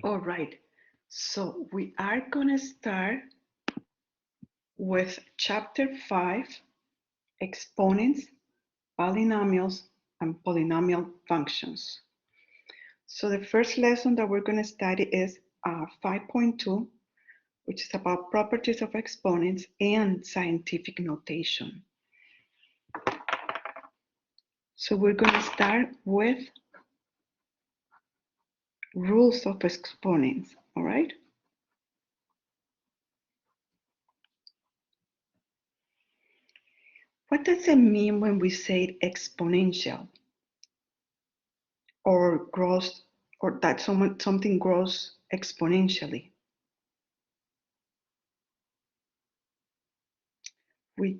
All right, so we are gonna start with chapter 5, exponents, polynomials, and polynomial functions. So the first lesson that we're gonna study is 5.2, which is about properties of exponents and scientific notation. So we're gonna start with rules of exponents, all right? What does it mean when we say exponential or grows, or that something grows exponentially? The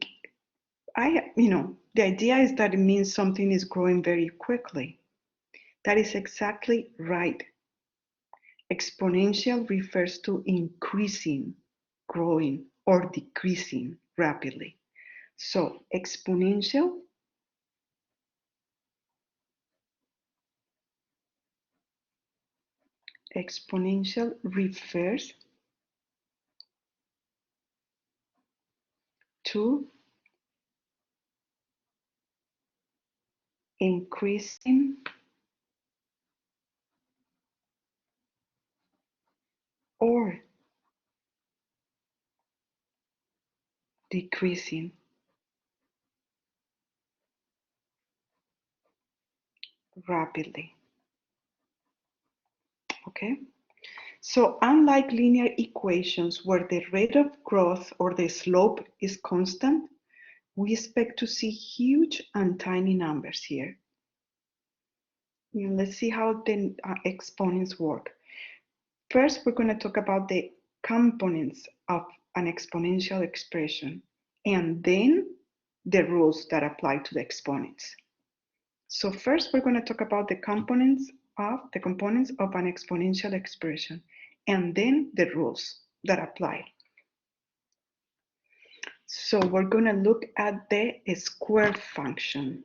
idea is that it means something is growing very quickly. That is exactly right. Exponential refers to increasing, growing, or decreasing rapidly. So exponential refers to increasing or decreasing rapidly. Okay? So unlike linear equations where the rate of growth or the slope is constant, we expect to see huge and tiny numbers here. Let's see how the exponents work. First, we're going to talk about the components of an exponential expression, and then the rules that apply to the exponents. So first, we're going to talk about the components of an exponential expression, and then the rules that apply. So we're going to look at the square function.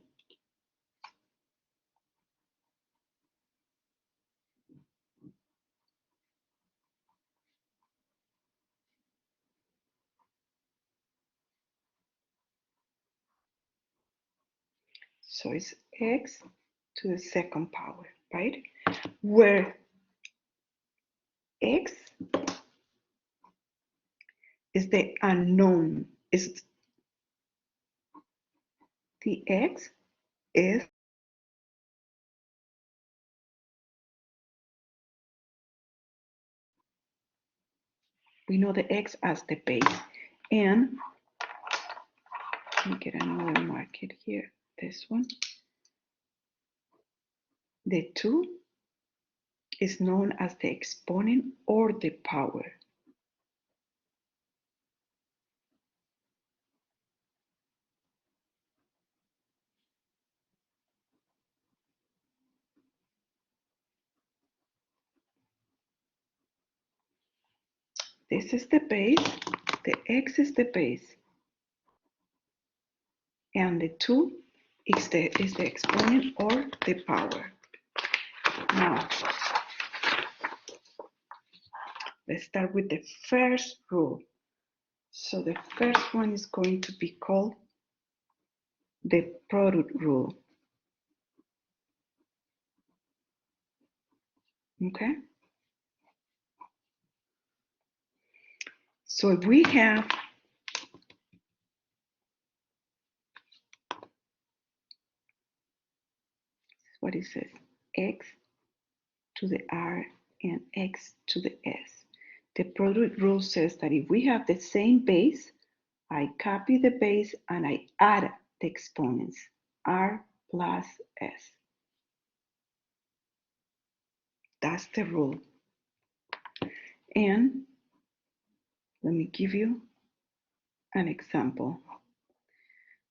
So it's x to the second power, right? Where x is the unknown, is the x is we know the x as the base. And let me get another marker here, this one. The 2 is known as the exponent or the power. This is the base, the x is the base, and the 2 is the exponent or the power. Now, let's start with the first rule. So the first one is going to be called the product rule. Okay? So if we have what it says, x to the r and x to the s. The product rule says that if we have the same base, I copy the base and I add the exponents, r plus s. That's the rule. And let me give you an example.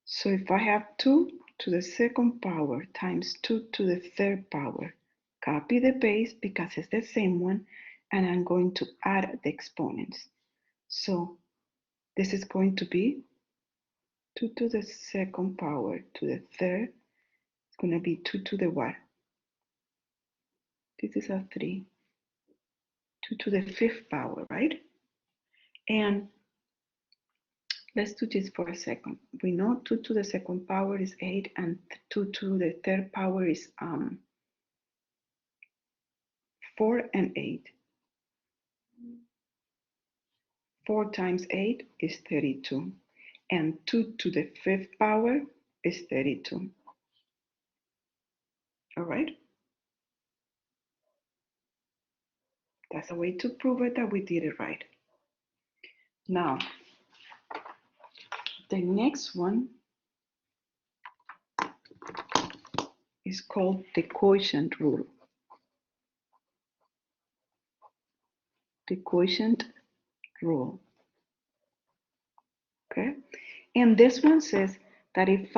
So if I have 2 to the second power times 2 to the third power, copy the base because it's the same one, and I'm going to add the exponents. So this is going to be 2 to the second power to the third. It's going to be 2 to the what? This is a 3. 2 to the 5th power, right? And let's do this for a second. We know 2 to the 2nd power is 8 and 2 to the 3rd power is 4 and 8. 4 times 8 is 32. And 2 to the 5th power is 32. All right? That's a way to prove it that we did it right. Now, the next one is called the quotient rule. The quotient rule. Okay? And this one says that if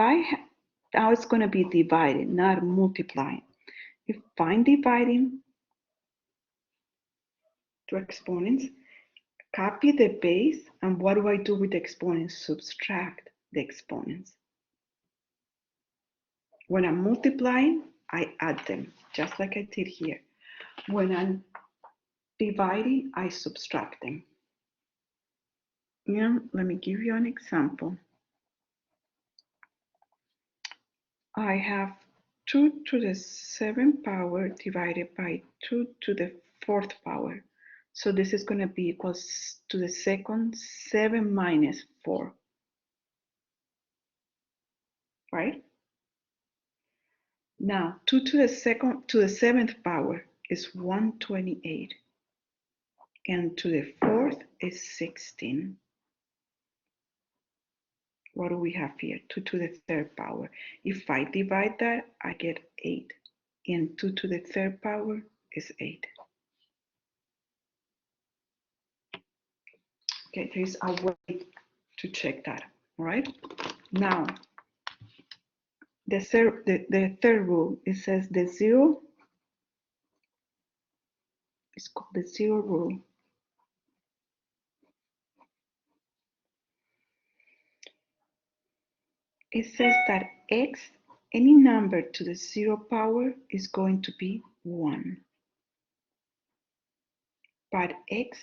now it's going to be divided, not multiplying. If I'm dividing two exponents, copy the base, and what do I do with the exponents? Subtract the exponents. When I'm multiplying, I add them, just like I did here. When I'm dividing, I subtract them. Yeah, let me give you an example. I have 2 to the 7th power divided by 2 to the 4th power. So this is going to be equals to the second 7 minus 4. Right? Now 2 to the 7th power is 128. And to the 4th is 16. What do we have here? 2 to the 3rd power. If I divide that, I get 8. And 2 to the 3rd power is 8. Okay, there's a way to check that, all right? Now, the third rule, it says the zero is called the zero rule. It says that x, any number to the 0 power is going to be 1. But x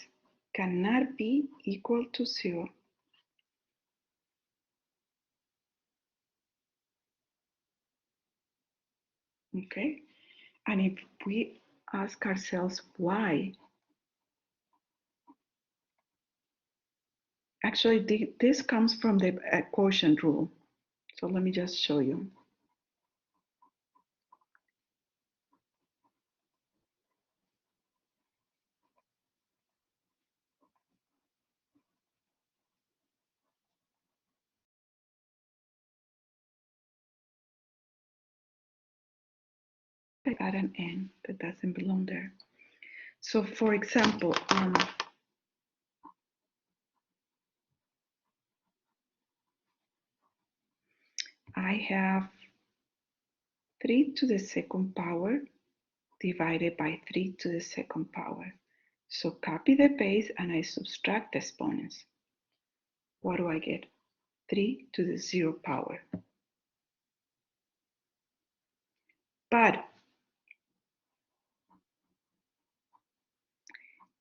cannot be equal to 0. Okay? And if we ask ourselves why, actually this comes from the quotient rule. So let me just show you. I got an n that doesn't belong there. So for example, I have 3 to the 2nd power divided by 3 to the 2nd power. So copy the base and I subtract the exponents. What do I get? 3 to the 0 power. But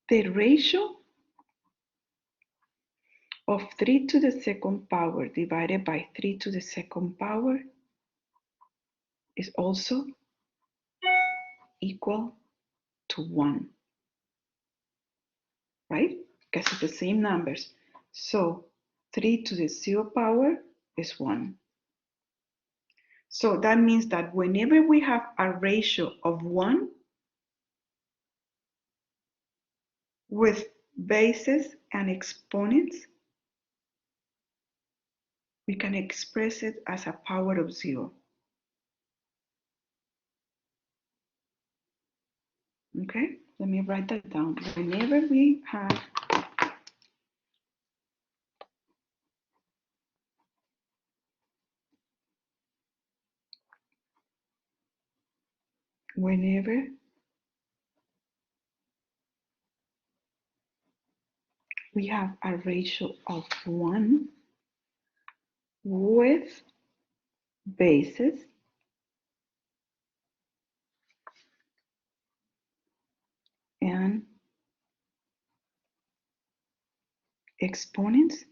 the ratio of 3 to the 2nd power divided by 3 to the 2nd power is also equal to 1, right? Because it's the same numbers. So 3 to the 0 power is 1. So that means that whenever we have a ratio of 1 with bases and exponents, we can express it as a power of 0. Okay, let me write that down. Whenever we have a ratio of 1 with bases and exponents,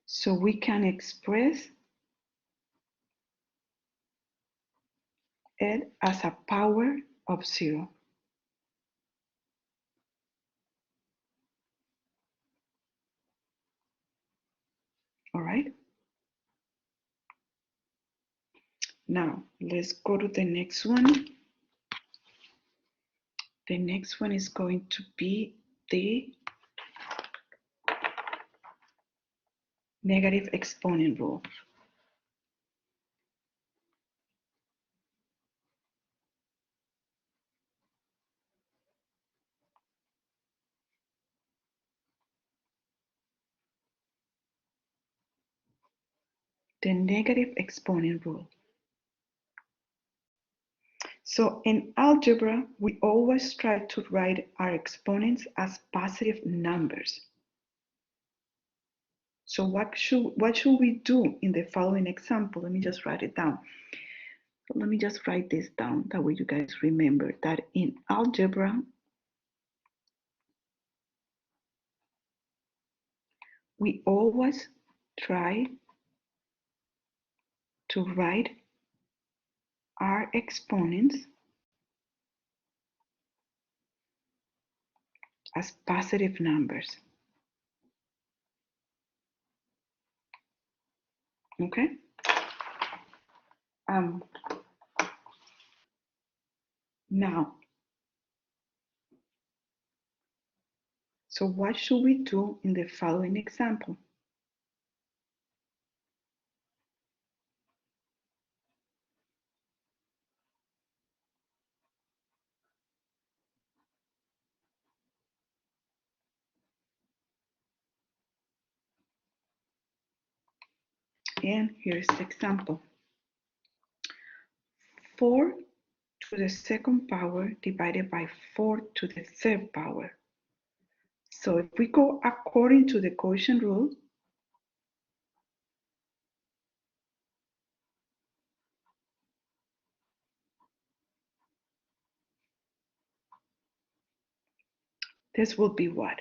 so we can express it as a power of 0. All right. Now, let's go to the next one. The next one is going to be the negative exponent rule. The negative exponent rule. So in algebra, we always try to write our exponents as positive numbers. So what should we do in the following example? Let me just write it down. So let me just write this down. That way you guys remember that in algebra, we always try to write our exponents as positive numbers. Okay? Now, so what should we do in the following example? And here's the example. 4 to the second power divided by 4 to the third power. So if we go according to the quotient rule, this will be what?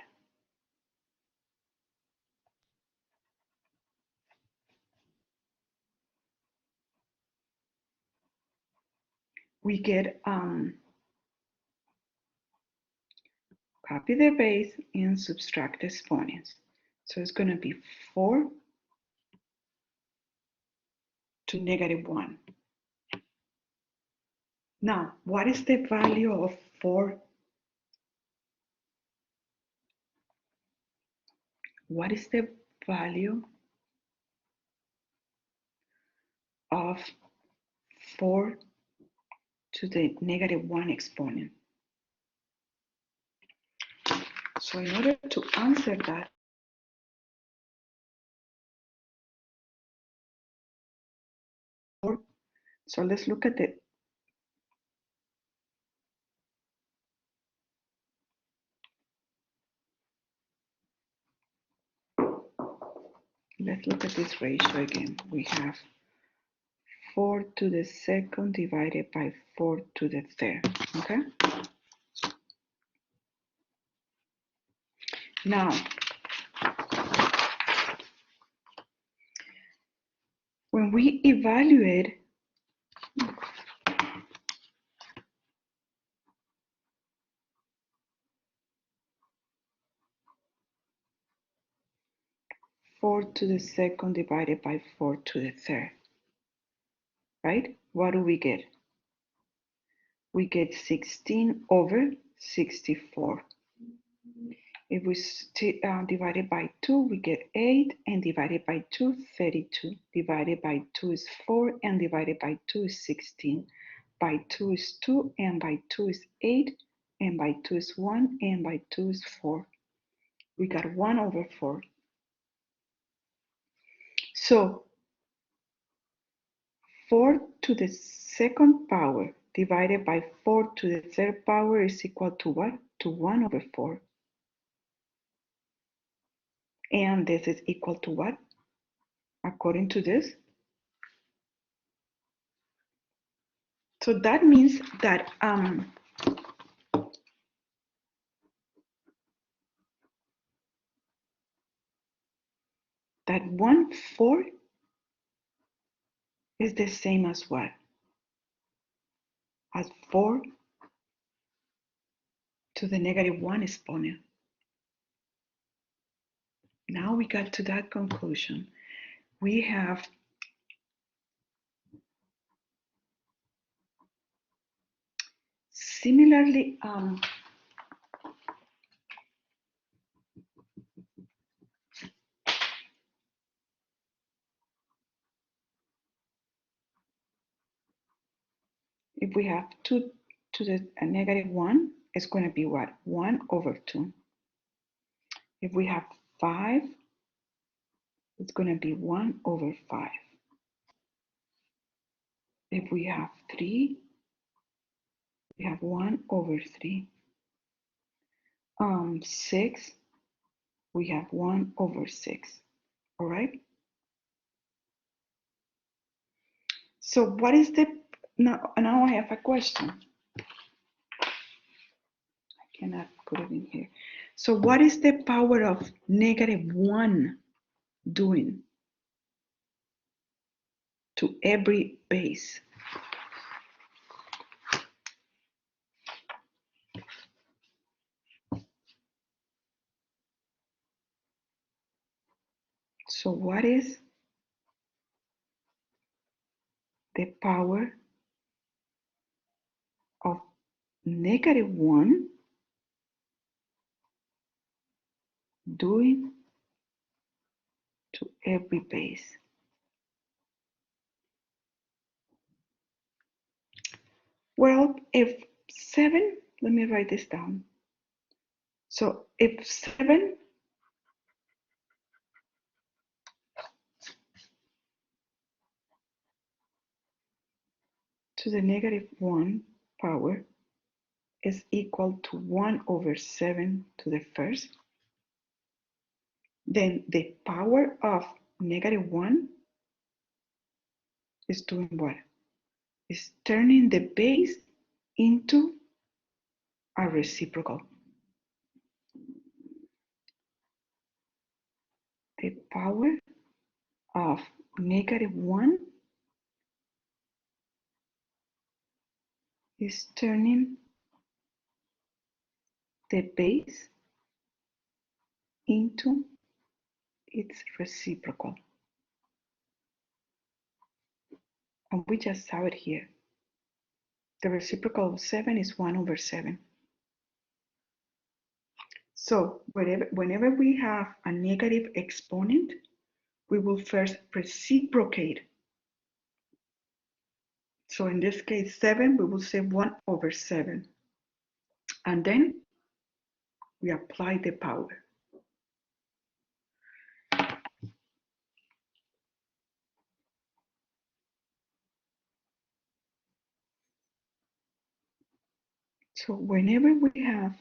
We get copy the base and subtract the exponents. So it's going to be 4 to negative 1. Now, what is the value of 4? What is the value of 4 to the negative 1 exponent? So in order to answer that, so let's look at it. Let's look at this ratio again. We have 4 to the second divided by 4 to the third, okay? Now, when we evaluate 4 to the second divided by 4 to the third, right? What do we get? We get 16 over 64. If we divide it by 2, we get 8, and divided by 2, 32. Divided by 2 is 4, and divided by 2 is 16. By 2 is 2, and by 2 is 8, and by 2 is 1, and by 2 is 4. We got 1 over 4. So 4 to the second power divided by 4 to the third power is equal to what? To 1 over 4. And this is equal to what? According to this. So that means that that 1/4 is the same as what? As 4 to the -1 exponent. Now we got to that conclusion. We have similarly, if we have 2 to the -1, it's going to be what? 1/2. If we have 5, it's going to be 1/5. If we have 3, we have 1/3. 6, we have 1/6. All right. So what is the, now I have a question. I cannot put it in here. So what is the power of -1 doing to every base? So what is the power of -1 doing to every base? Well, if 7, let me write this down. So if 7 to the -1 power is equal to 1/7 to the first, then the power of -1 is doing what? Is turning the base into a reciprocal. The power of -1 is turning the base into its reciprocal. And we just saw it here. The reciprocal of 7 is 1/7. So whenever we have a negative exponent, we will first reciprocate. So in this case, 7, we will say 1/7. And then we apply the power. So whenever we have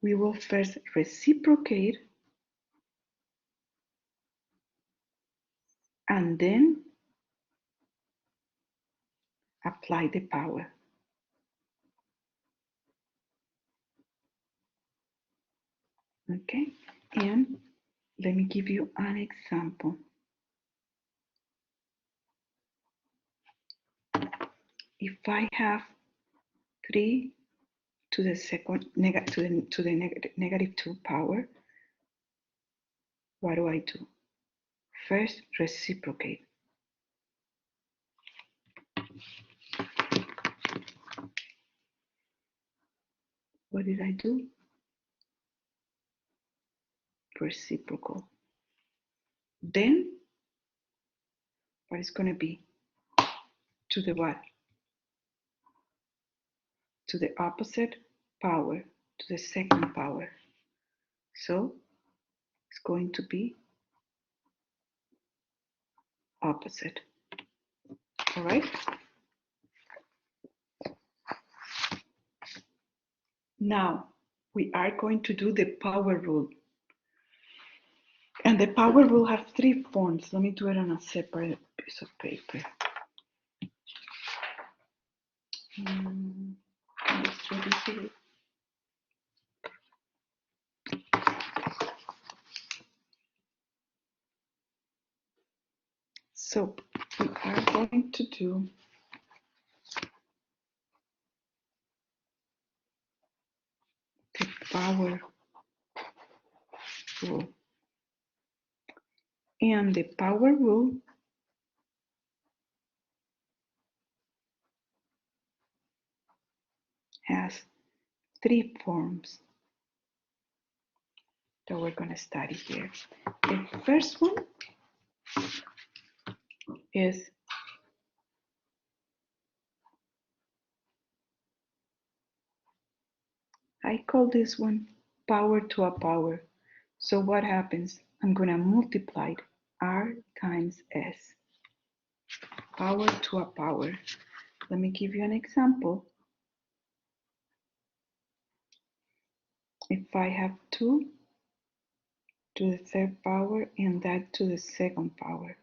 we will first reciprocate and then apply the power. Okay, and let me give you an example. If I have 3 to the second to the -2 power, what do I do? First, reciprocate. What did I do? Reciprocal. Then, what is going to be? To the what? To the opposite power, to the second power. So, it's going to be opposite. All right? Now, we are going to do the power rule. And the power rule has 3 forms. Let me do it on a separate piece of paper. Let's try to see it. So we are going to do the power rule. And the power rule has three forms that we're going to study here. The first one is I call this one power to a power. So what happens? I'm going to multiply R times S. Power to a power. Let me give you an example. If I have 2 to the third power and that to the second power.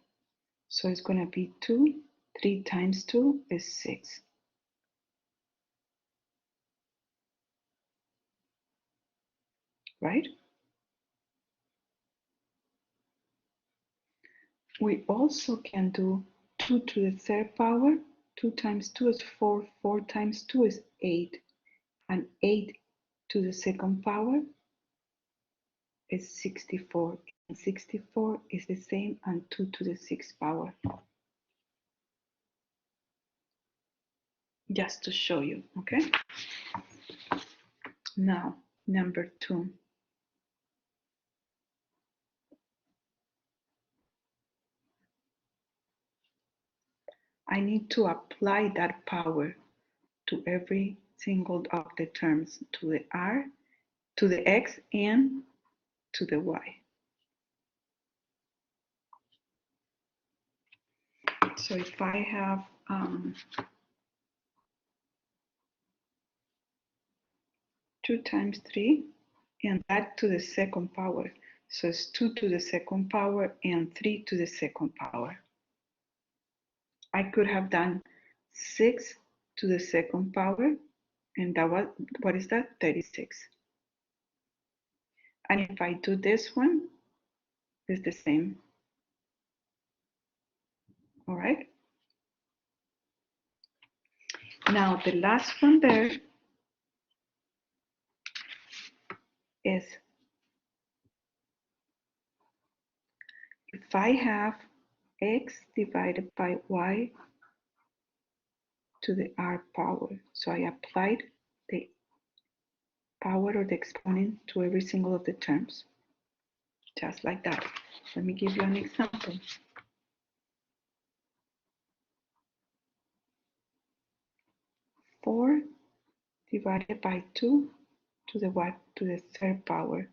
So it's going to be 2. 3 times 2 is 6. Right? We also can do 2 to the third power. 2 times 2 is 4. 4 times 2 is 8. And 8 to the second power is 64. And 64 is the same as 2 to the sixth power. Just to show you, okay? Now, number 2. I need to apply that power to every single of the terms, to the R, to the X, and to the Y. So if I have 2 times 3 and that to the second power, so it's 2 to the second power and 3 to the second power. I could have done 6 to the second power, and that was, what is that? 36. And if I do this one, it's the same. All right. Now the last one there is if I have x divided by y to the r power. So I applied the power or the exponent to every single of the terms, just like that. Let me give you an example. 4 divided by 2 to the what? To the third power.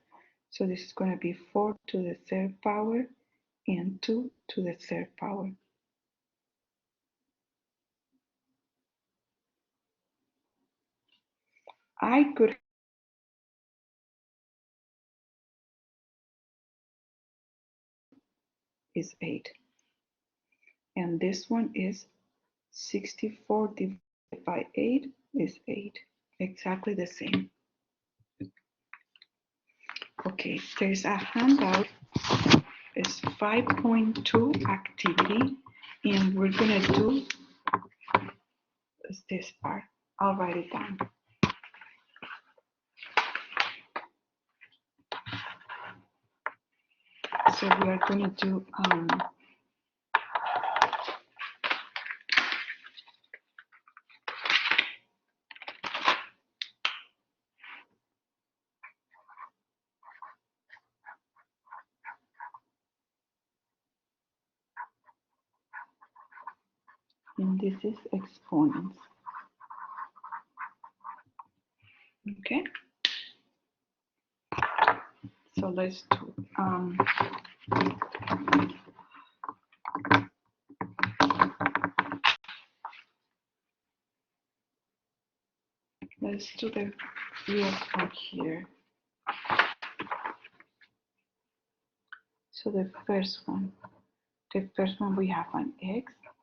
So this is going to be 4 to the third power and 2 to the third power. I could is 8. And this one is 64 divided by 8 is 8. Exactly the same. Okay, there's a handout. It's 5.2 activity, and we're gonna do this part. I'll write it down. So we are gonna do and this is exponents. Okay. So let's do the real part here. So the first one, The first one we have an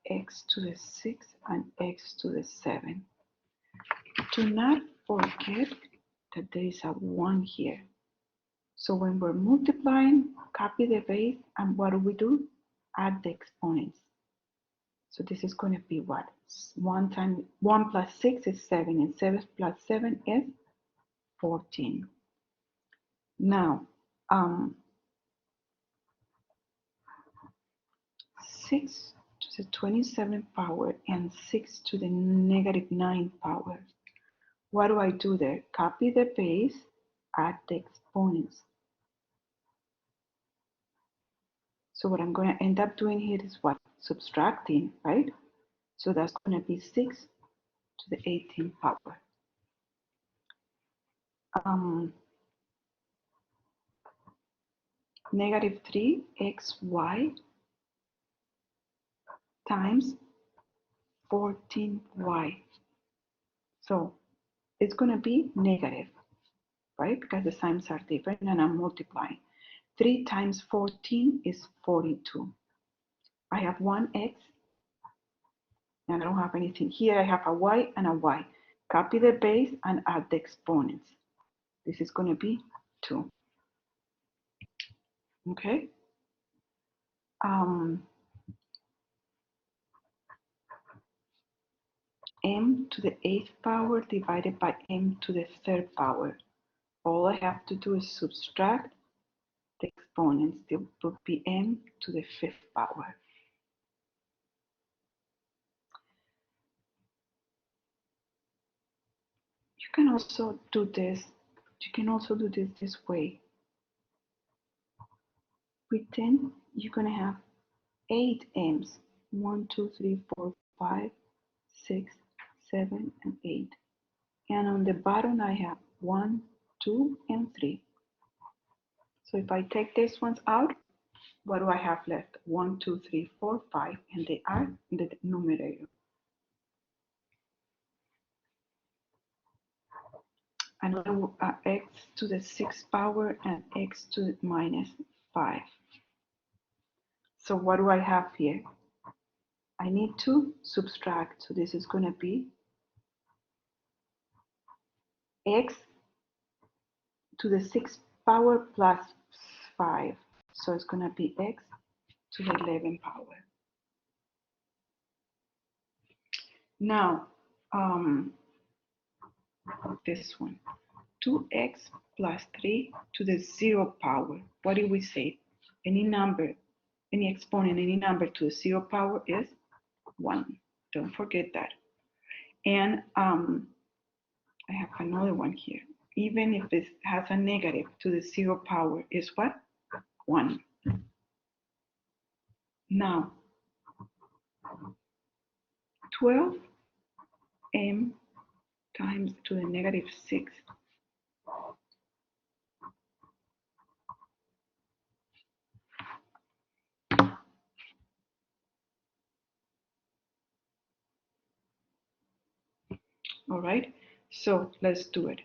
x to the 6, and x to the 7. Do not forget that there is a 1 here. So when we're multiplying, copy the base, and what do? Add the exponents. So this is going to be what? 1 plus 6 is 7, and 7 plus 7 is 14. Now, 6 to the 27th power and 6 to the negative 9th power. What do I do there? Copy the base, add the exponents. So what I'm going to end up doing here is what? Subtracting, right? So that's going to be 6 to the 18th power. Negative 3xy times 14y. So it's going to be negative, right? Because the signs are different and I'm multiplying. 3 times 14 is 42. I have one x and I don't have anything here. I have a y and a y. Copy the base and add the exponents. This is going to be 2. Okay? M to the 8th power divided by m to the 3rd power. All I have to do is subtract the exponents. It would be m to the 5th power. You can also do this. You can also do this way. With 10, you're going to have 8 m's. 1, 2, 3, 4, 5, 6, 7, and 8. And on the bottom, I have 1, 2, and 3. So if I take these ones out, what do I have left? 1, 2, 3, 4, 5, and they are in the numerator. Another x to the 6th power and x to the minus 5. So what do I have here? I need to subtract. So this is going to be x to the 6th power plus 5. So it's going to be x to the 11th power. Now, this one, 2x plus 3 to the 0 power. What did we say? Any number, any exponent, any number to the 0 power is 1. Don't forget that. And I have another one here. Even if it has a negative to the 0 power is what? 1. Now, 12m times to the negative 6. All right, so let's do it.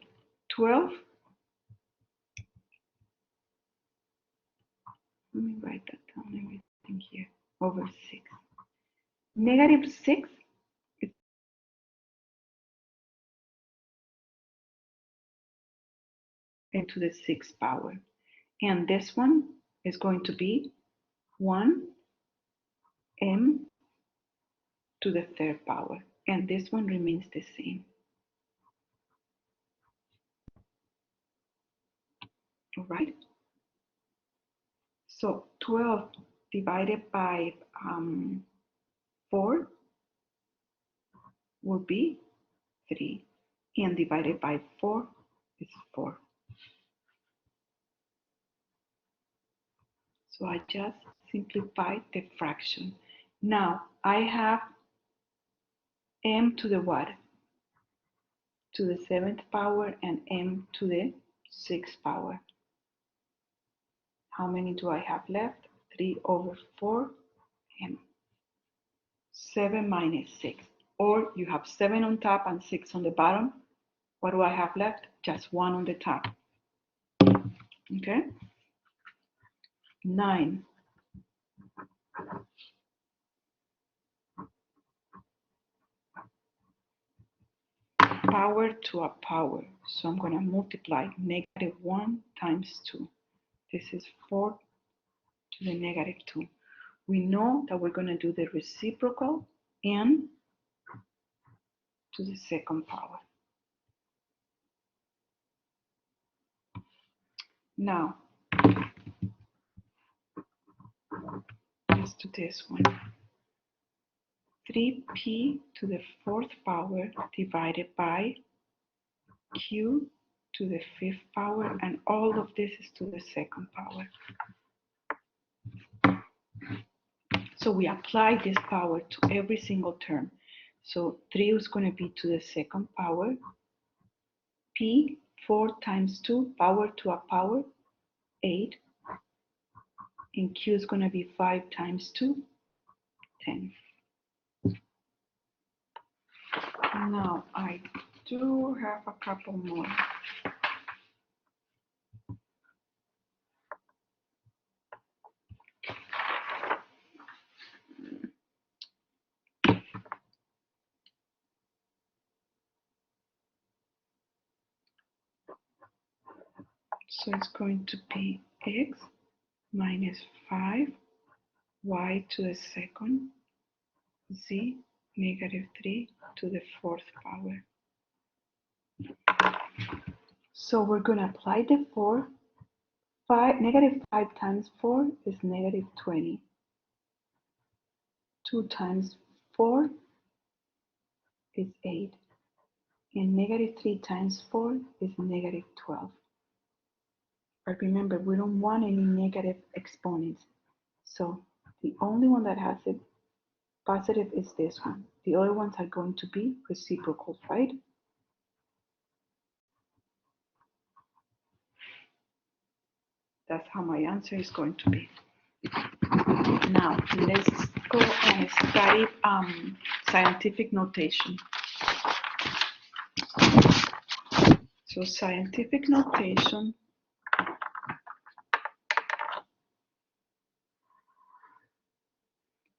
12, let me write that down, everything here, over 6. Negative 6 is into the 6th power. And this one is going to be 1m to the 3rd power. And this one remains the same. All right. So 12 divided by 4 will be 3. And divided by 4 is 4. So I just simplified the fraction. Now I have m to the what? To the 7th power and m to the 6th power. How many do I have left? 3 over 4 m. 7 minus 6. Or you have 7 on top and 6 on the bottom. What do I have left? Just 1 on the top. Okay? 9 power to a power. So I'm going to multiply -1 times 2. This is 4 to the -2. We know that we're going to do the reciprocal n to the second power. Now, let's do this one. 3p to the fourth power divided by q to the fifth power, and all of this is to the second power. So we apply this power to every single term. So 3 is going to be to the second power. P, 4 times 2, power to a power, 8. And Q is going to be 5 times 2, 10. Now I do have a couple more. So it's going to be x minus 5, y to the second, z -3 to the fourth power. So we're going to apply the 4. -5 times 4 is -20. 2 times 4 is 8. And -3 times 4 is -12. But remember, we don't want any negative exponents. So the only one that has it positive is this one. The other ones are going to be reciprocals, right? That's how my answer is going to be. Now, let's go and study scientific notation. So scientific notation,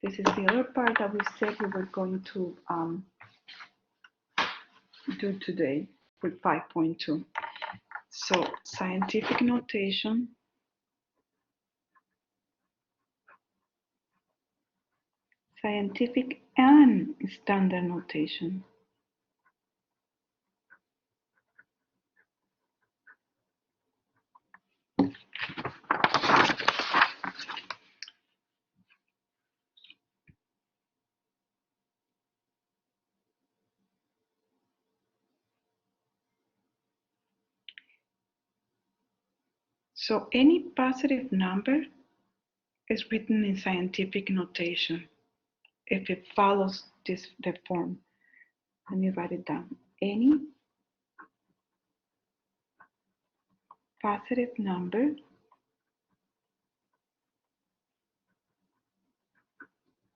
this is the other part that we said we were going to do today with 5.2. So scientific notation, scientific and standard notation. So any positive number is written in scientific notation if it follows the form. Let me write it down. Any positive number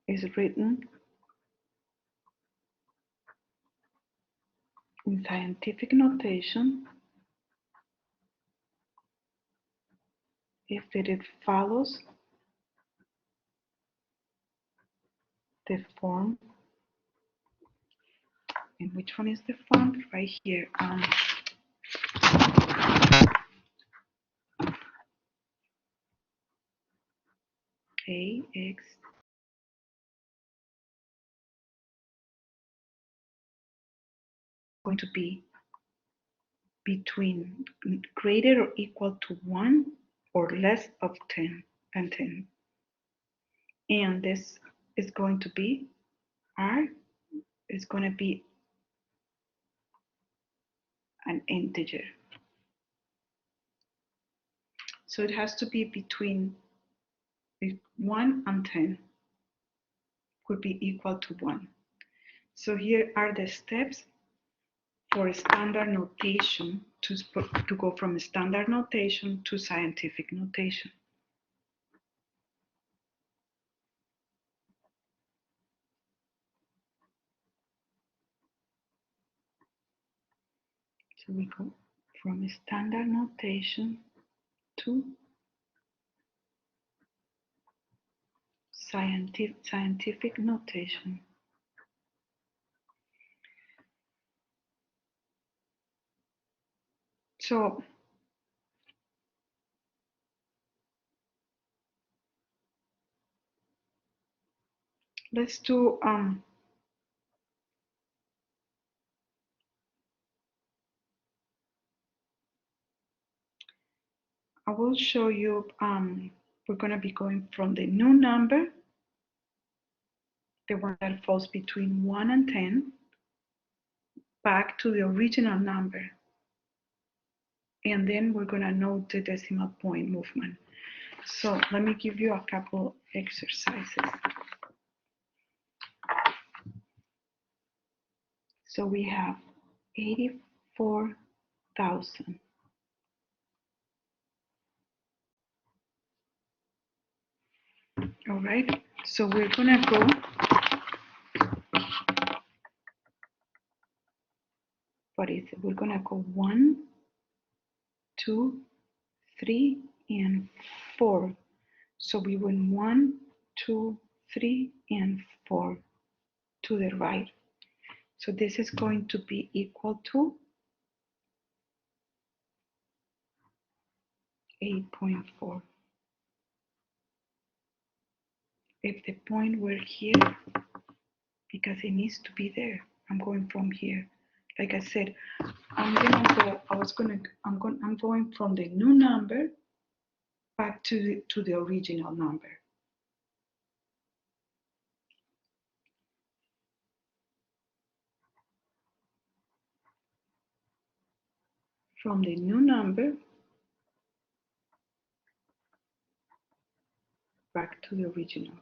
is written in scientific notation if it follows the form. And which one is the form? Right here. AX going to be between greater or equal to 1 or less of 10 than 10. And this is going to be, R is going to be an integer. So it has to be between 1 and 10, could be equal to 1. So here are the steps for standard notation to go from standard notation to scientific notation. So we go from standard notation to scientific notation. So let's do I will show you we're going to be going from the new number, the one that falls between 1 and 10, back to the original number. And then we're going to note the decimal point movement. So let me give you a couple exercises. So we have 84,000. All right, so we're gonna go, what is it? We're gonna go 1, 2, 3, and 4. So we went 1, 2, 3, and 4 to the right. So this is going to be equal to 8.4. If the point were here, because it needs to be there, I'm going from here. Like I said, I'm going from the new number back to the original number. From the new number back to the original.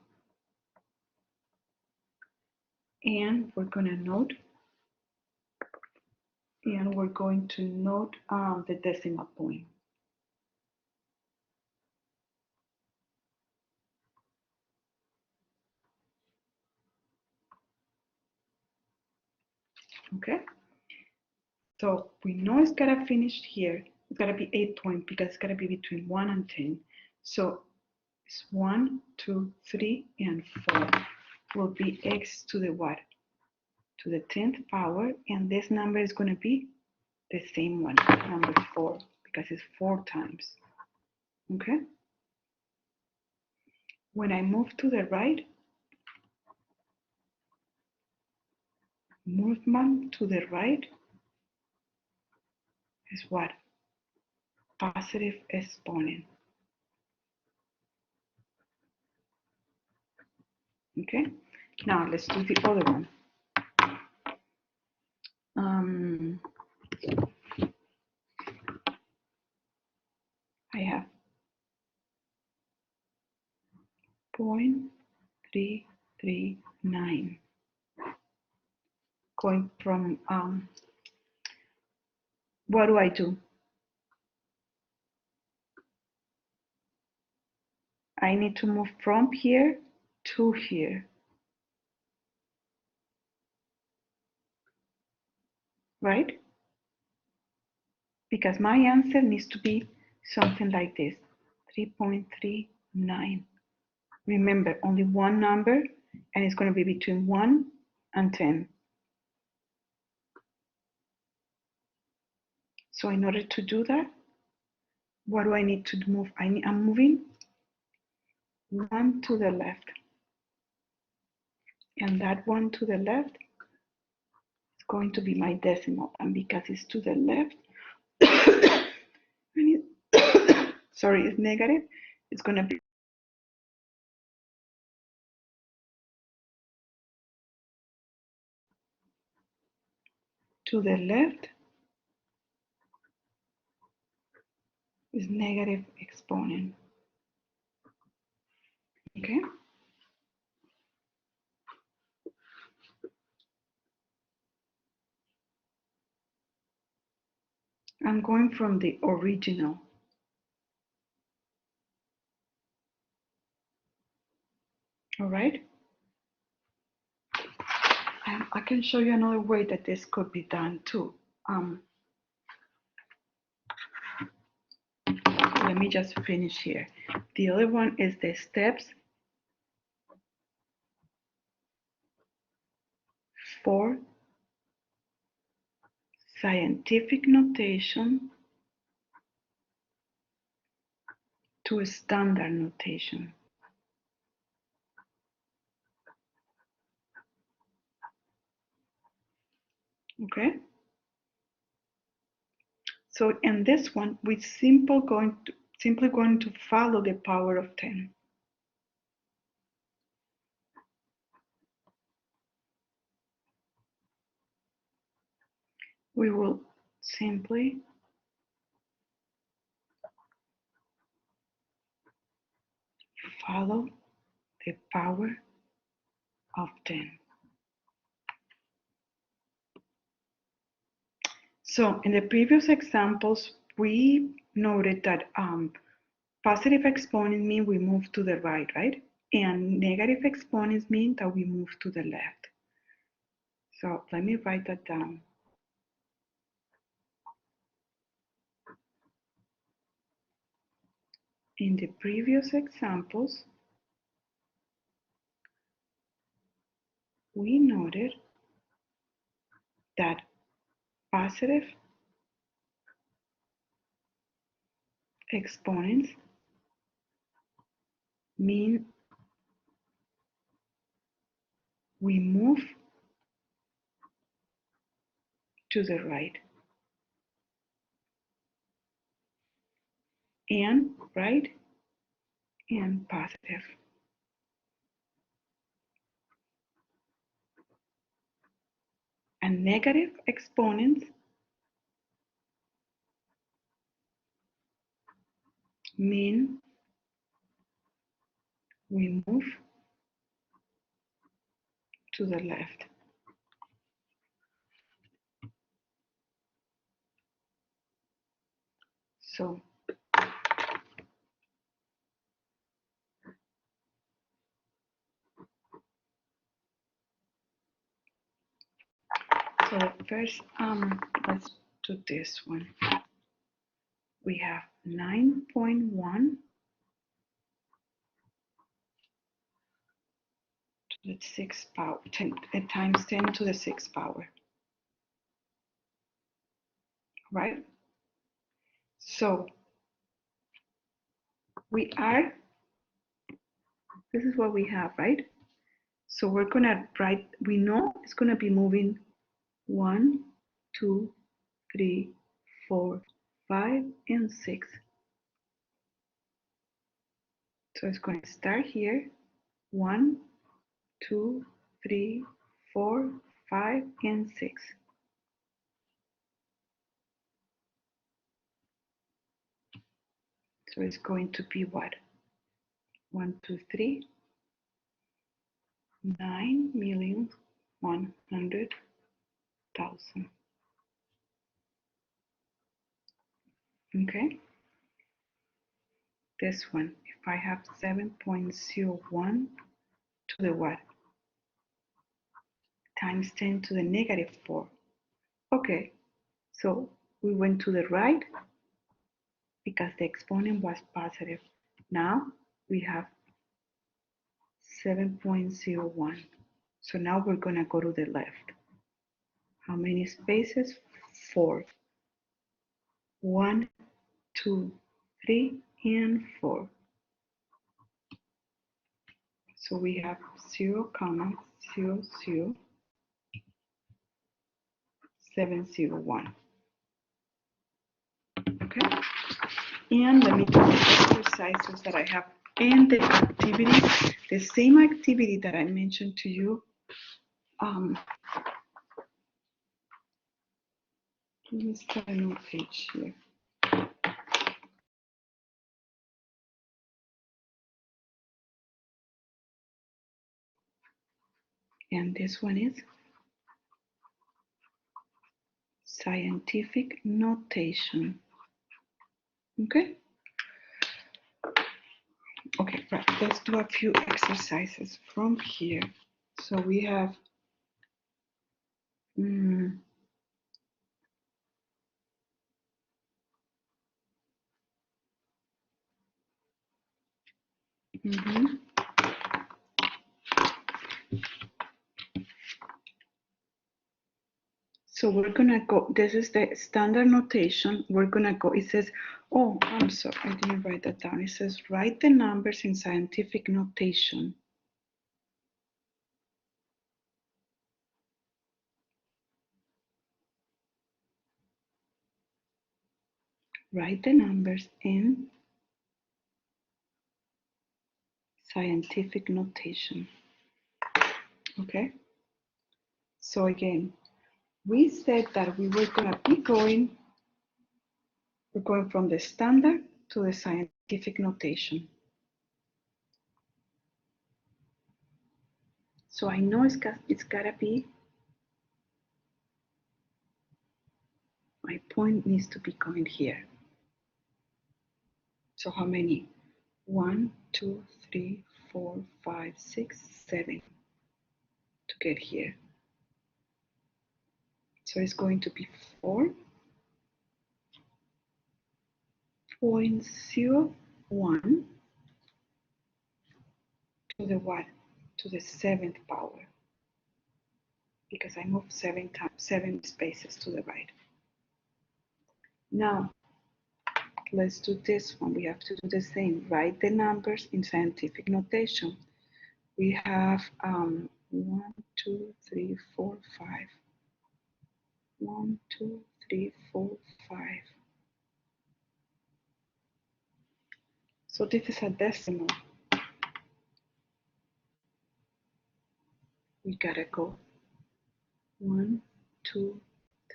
And we're going to note, and we're going to note the decimal point. Okay, so we know it's gotta finish here. It's gotta be 8 points because it's gotta be between 1 and 10. So it's 1, 2, 3, and 4 will be x to the what? To the 10th power, and this number is going to be the same one, number 4, because it's 4 times. Okay? When I move to the right, movement to the right is what? Positive exponent. Okay? Now let's do the other one. I have 0.339 going from, what do I do? I need to move from here to here, right? Because my answer needs to be something like this, 3.39. Remember, only one number, and it's going to be between 1 and 10. So in order to do that, what do I need to move? I'm moving 1 to the left. And that 1 to the left is going to be my decimal. And because it's to the left, sorry, it's negative, it's going to be to the left is negative exponent. Okay? I'm going from the original. All right? I can show you another way that this could be done too. Let me just finish here. The other one is the steps for scientific notation to a standard notation. Okay? So in this one, we're simply going to follow the power of 10. We will simply follow the power of 10. So in the previous examples, we noted that positive exponents mean we move to the right, right? And negative exponents mean that we move to the left. So let me write that down. In the previous examples, we noted that positive exponents mean we move to the right. And right and positive. And negative exponents mean we move to the left. So first, let's do this one. We have 9.1 to the 6th power, 10 times 10 to the 6th power, right? So we are, this is what we have, right? So we're gonna write, we know it's gonna be moving 1, 2, 3, 4, 5, and 6. So it's going to start here, 1, 2, 3, 4, 5, and 6. So it's going to be what? 1, 2, 3, 9,100,000. Okay. This one, if I have 7.01 to the what? Times 10 to the negative 4. Okay, so we went to the right because the exponent was positive. Now we have 7.01. So now we're going to go to the left. How many spaces? 4. 1, 2, 3, and 4. So we have 0, 0, 0, 701. Okay. And let me do the exercises that I have and the activity, the same activity that I mentioned to you. Let me start a new page here. And this one is scientific notation. Okay? Okay, right. Let's do a few exercises from here. So we have So we're gonna go, this is the standard notation. We're gonna go, it says Oh, I'm sorry, I didn't write that down. It says write the numbers in scientific notation. Write the numbers in scientific notation. Okay? So again, we said that we were going to be we're going from the standard to the scientific notation. So I know it's got to be, my point needs to be going here. So how many? 1, 2, 3, 4, 5, 6, 7 to get here. So it's going to be 4.01 to the what? To the 7th power. Because I moved 7 spaces to the right. Now, let's do this one. We have to do the same. Write the numbers in scientific notation. We have 1, 2, 3, 4, 5. 1, 2, 3, 4, 5. So this is a decimal. We gotta go 1, 2,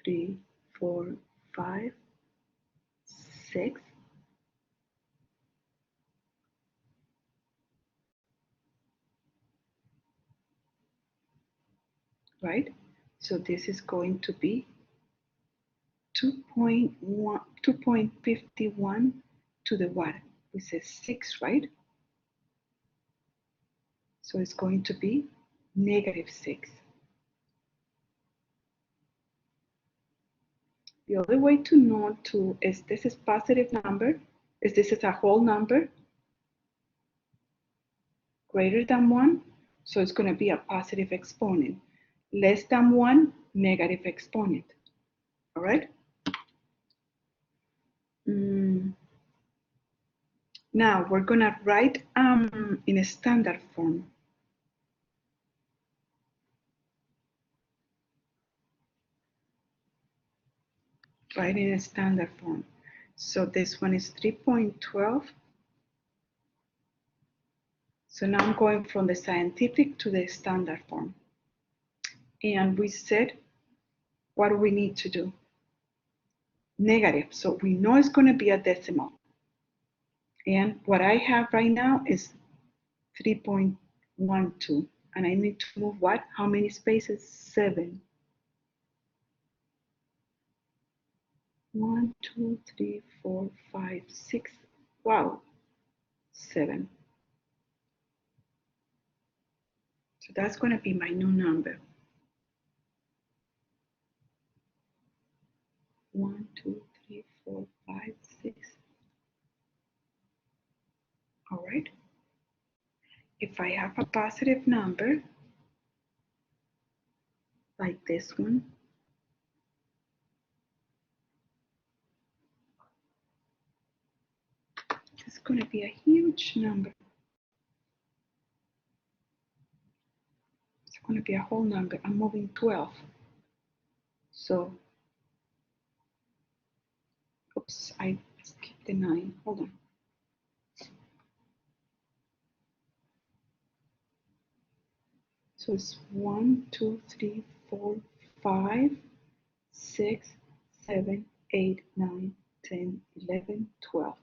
3, 4, 5, 6. Right? So this is going to be 2.51 to the what? We said 6, right? So it's going to be -6. The other way to know is this is positive number, is this is a whole number greater than 1, so it's going to be a positive exponent. Less than 1, negative exponent. All right? Now we're going to write in a standard form. Write in a standard form. So this one is 3.12. So now I'm going from the scientific to the standard form. And we said, what do we need to do? Negative. So we know it's going to be a decimal. And what I have right now is 3.12. And I need to move what? How many spaces? 7. 1, 2, 3, 4, 5, 6. Wow. 7. So that's going to be my new number. 1, 2, 3, 4, 5, 6. All right. If I have a positive number, like this one, it's going to be a huge number. It's going to be a whole number. I'm moving 12. So, oops, I skipped the 9. Hold on. So it's 1, 2, 3, 4, 5, 6, 7, 8, 9, 10, 11, 12.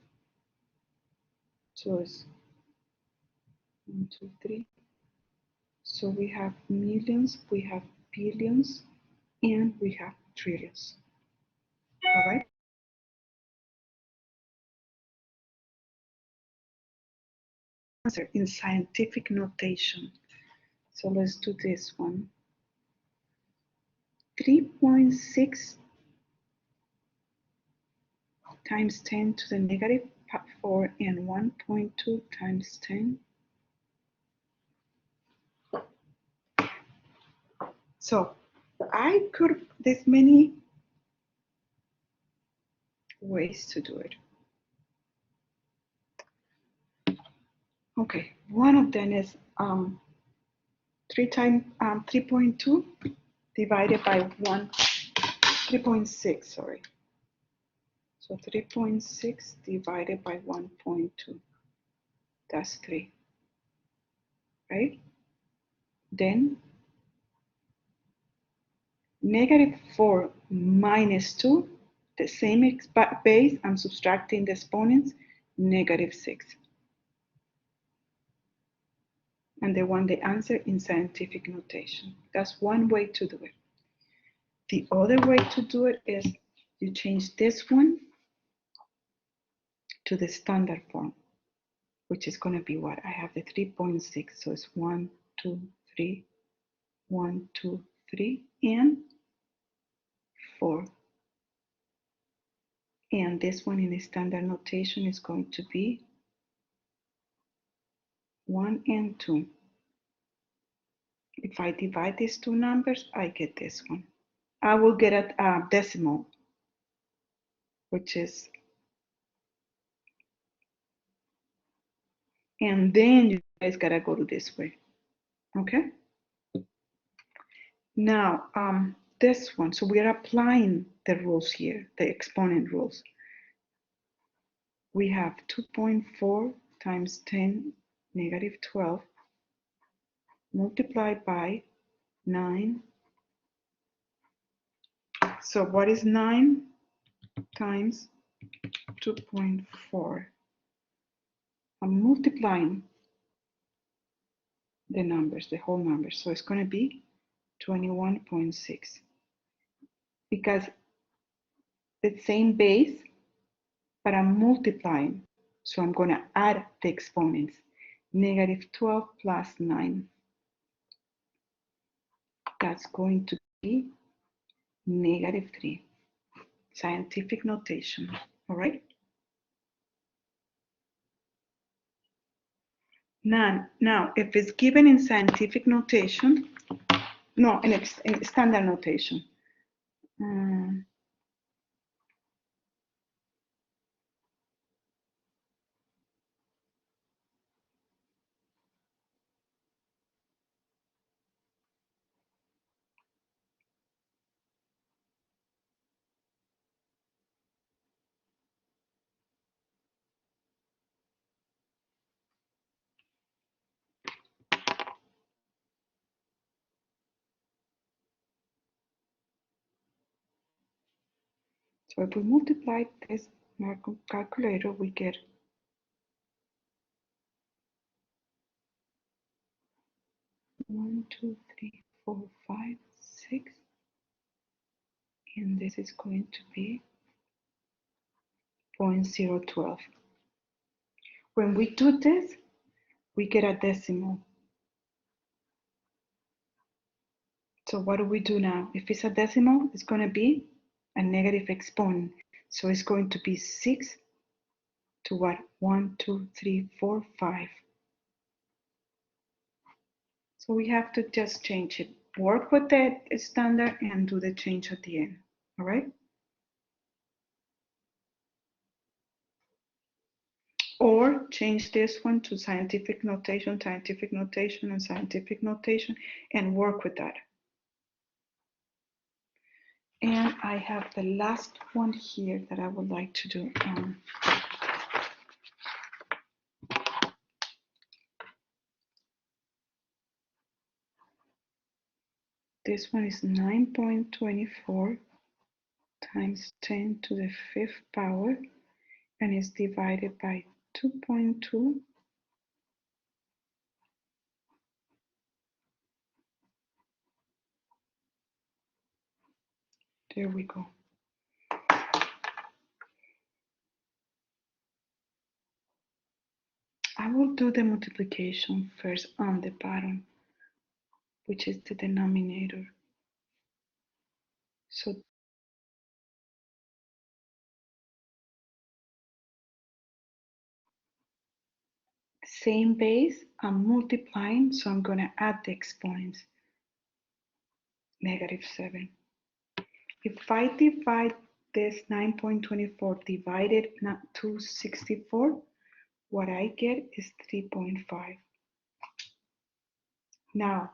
So it's 1, 2, 3. So we have millions, we have billions, and we have trillions. All right. Answer in scientific notation. So let's do this one. 3.6 times 10 to the negative 4 and 1.2 times 10. So I could, there's many ways to do it. Okay, one of them is 3.2 divided by 3.6, sorry. So 3.6 divided by 1.2, that's 3, right? Then negative 4 minus 2, the same base, I'm subtracting the exponents, negative 6. And they want the answer in scientific notation. That's one way to do it. The other way to do it is you change this one to the standard form, which is going to be what? I have the 3.6, so it's 1, 2, 3, 1, 2, 3, and 4. And this one in the standard notation is going to be 1 and 2. If I divide these two numbers, I get this one. I will get a decimal, which is, and then you guys gotta go to this way, okay? Now, this one, so we are applying the rules here, the exponent rules. We have 2.4 times 10 negative 12 multiplied by 9. So what is 9 times 2.4? I'm multiplying the numbers, the whole numbers. So it's going to be 21.6. Because the same base, but I'm multiplying. So I'm going to add the exponents. Negative 12 plus 9. That's going to be negative 3. Scientific notation. All right? Now, if it's given in scientific notation, no, in standard notation. So if we multiply this calculator, we get 1, 2, 3, 4, 5, 6, and this is going to be 0.012. When we do this, we get a decimal. So what do we do now? If it's a decimal, it's going to be a negative exponent. So it's going to be 6 to what? 1, 2, 3, 4, 5. So we have to just change it. Work with the standard and do the change at the end. All right? Or change this one to scientific notation, and scientific notation, and work with that. And I have the last one here that I would like to do. This one is 9.24 times 10 to the 5th power, and is divided by 2.2. There we go. I will do the multiplication first on the bottom, which is the denominator. So same base, I'm multiplying, so I'm going to add the exponents. Negative 7. If I divide this 9.24 divided 264, What I get is 3.5. Now,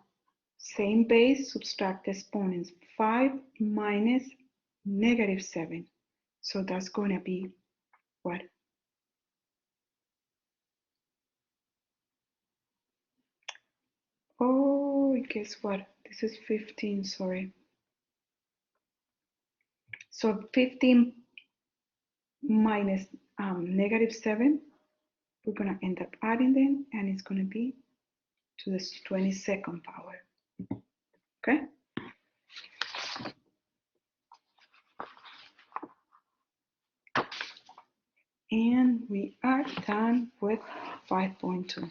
same base, subtract exponents. 5 minus -7. So that's going to be what? Oh, guess what? This is 15, sorry. So 15 minus -7, we're going to end up adding them, and it's going to be to the 22nd power. Okay? And we are done with 5.2.